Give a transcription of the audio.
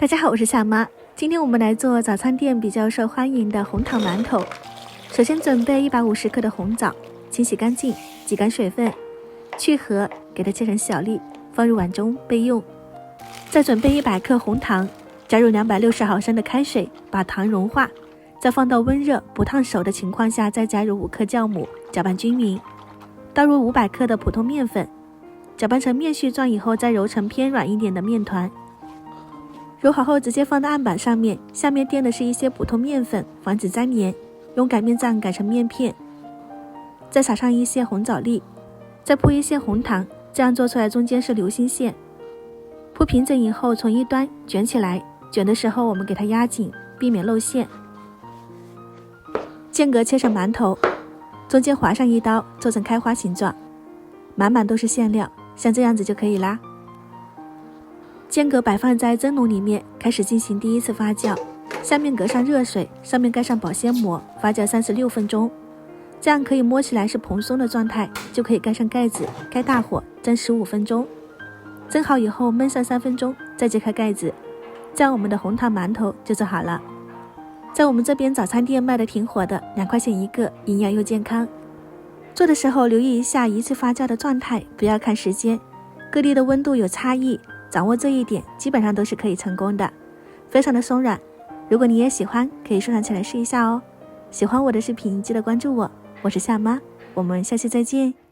大家好，我是夏妈。今天我们来做早餐店比较受欢迎的红糖馒头。首先准备150克的红枣，清洗干净，挤干水分，去核，给它切成小粒，放入碗中备用。再准备100克红糖，加入260毫升的开水，把糖融化，再放到温热不烫手的情况下，再加入5克酵母，搅拌均匀。倒入500克的普通面粉，搅拌成面絮状以后，再揉成偏软一点的面团。揉好后直接放到案板上面，下面垫的是一些普通面粉，防止粘黏，用擀面杖擀成面片，再撒上一些红枣粒，再铺一些红糖，这样做出来中间是流心线。铺平整以后，从一端卷起来，卷的时候我们给它压紧，避免露馅。间隔切成馒头，中间划上一刀，做成开花形状，满满都是馅料，像这样子就可以啦。间隔摆放在蒸笼里面，开始进行第一次发酵，下面隔上热水，上面盖上保鲜膜，发酵36分钟，这样可以摸起来是蓬松的状态，就可以盖上盖子，开大火蒸15分钟。蒸好以后焖上3分钟，再揭开盖子，这样我们的红糖馒头就做好了。在我们这边早餐店卖的挺火的，2块钱一个，营养又健康。做的时候留意一下一次发酵的状态，不要看时间，各地的温度有差异，掌握这一点基本上都是可以成功的，非常的松软。如果你也喜欢，可以收藏起来试一下哦。喜欢我的视频记得关注我，我是夏妈，我们下期再见。